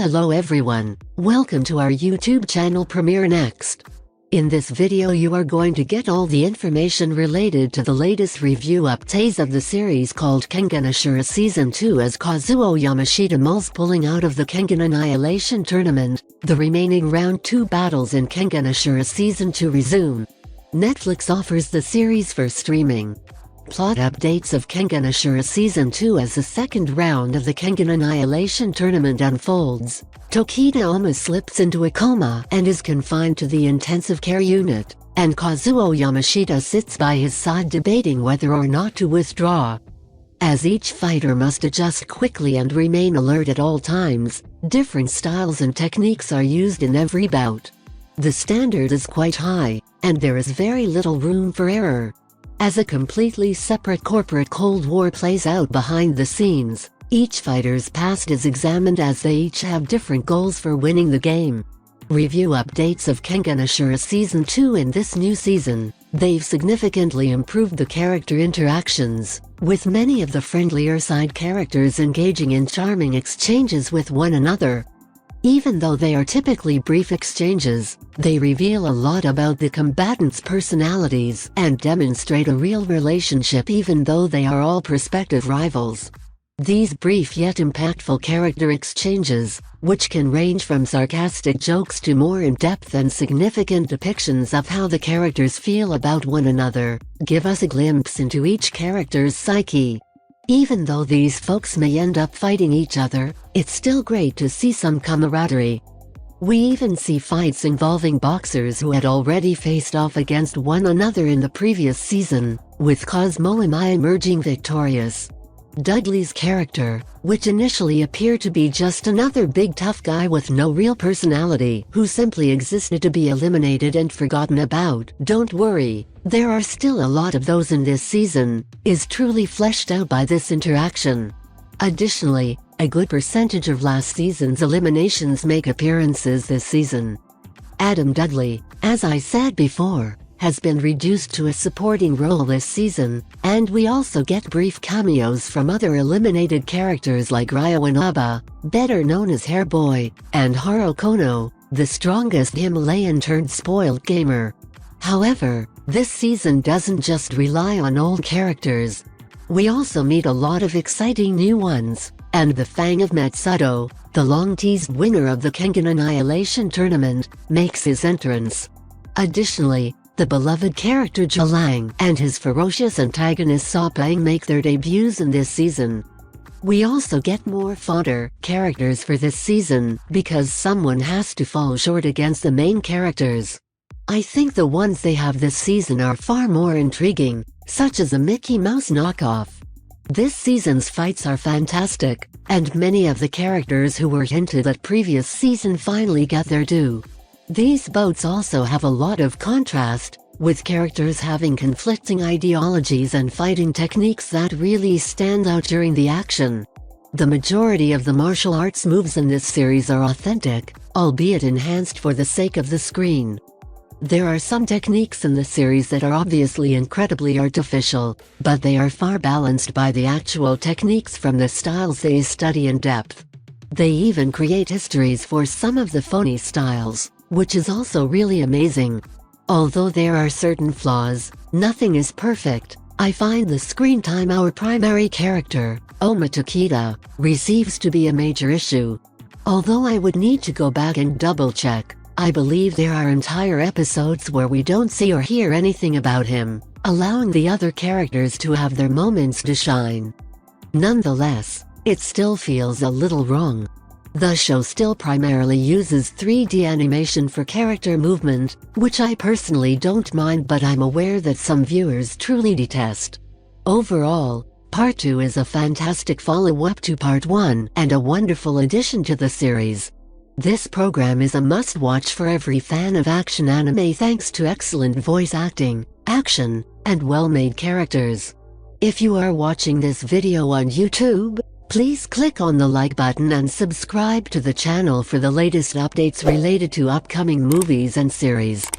Hello everyone, welcome to our YouTube channel Premiere Next. In this video you are going to get all the information related to the latest review updates of the series called Kengan Ashura Season 2 as Kazuo Yamashita mulls pulling out of the Kengan Annihilation Tournament. The remaining Round 2 battles in Kengan Ashura Season 2 resume. Netflix offers the series for streaming. Plot updates of Kengan Ashura Season 2 as the second round of the Kengan Annihilation Tournament unfolds. Tokita almost slips into a coma and is confined to the intensive care unit, and Kazuo Yamashita sits by his side debating whether or not to withdraw. As each fighter must adjust quickly and remain alert at all times, different styles and techniques are used in every bout. The standard is quite high, and there is very little room for error. As a completely separate corporate Cold War plays out behind the scenes, each fighter's past is examined as they each have different goals for winning the game. Review updates of Kengan Ashura Season 2 in this new season. They've significantly improved the character interactions, with many of the friendlier side characters engaging in charming exchanges with one another. Even though they are typically brief exchanges, they reveal a lot about the combatants' personalities and demonstrate a real relationship even though they are all prospective rivals. These brief yet impactful character exchanges, which can range from sarcastic jokes to more in-depth and significant depictions of how the characters feel about one another, give us a glimpse into each character's psyche. Even though these folks may end up fighting each other, it's still great to see some camaraderie. We even see fights involving boxers who had already faced off against one another in the previous season, with Cosmo and Mai emerging victorious. Dudley's character, which initially appeared to be just another big tough guy with no real personality who simply existed to be eliminated and forgotten about, don't worry, there are still a lot of those in this season, is truly fleshed out by this interaction. Additionally, a good percentage of last season's eliminations make appearances this season. Adam Dudley, as I said before, has been reduced to a supporting role this season, and we also get brief cameos from other eliminated characters like Ryo Inaba, better known as Hair Boy, and Haru Kono, the strongest Himalayan-turned-spoiled gamer. However, this season doesn't just rely on old characters. We also meet a lot of exciting new ones, and the Fang of Matsudo, the long-teased winner of the Kengan Annihilation Tournament, makes his entrance. Additionally, the beloved character Jalang and his ferocious antagonist Sopang make their debuts in this season. We also get more fodder characters for this season, because someone has to fall short against the main characters. I think the ones they have this season are far more intriguing, such as a Mickey Mouse knockoff. This season's fights are fantastic, and many of the characters who were hinted at previous season finally get their due. These bouts also have a lot of contrast, with characters having conflicting ideologies and fighting techniques that really stand out during the action. The majority of the martial arts moves in this series are authentic, albeit enhanced for the sake of the screen. There are some techniques in the series that are obviously incredibly artificial, but they are far balanced by the actual techniques from the styles they study in depth. They even create histories for some of the phony styles, which is also really amazing. Although there are certain flaws, nothing is perfect. I find the screen time our primary character, Oma Tokita, receives to be a major issue. Although I would need to go back and double-check, I believe there are entire episodes where we don't see or hear anything about him, allowing the other characters to have their moments to shine. Nonetheless, it still feels a little wrong. The show still primarily uses 3D animation for character movement, which I personally don't mind, but I'm aware that some viewers truly detest. Overall, Part 2 is a fantastic follow-up to Part 1 and a wonderful addition to the series. This program is a must-watch for every fan of action anime thanks to excellent voice acting, action, and well-made characters. If you are watching this video on YouTube, please click on the like button and subscribe to the channel for the latest updates related to upcoming movies and series.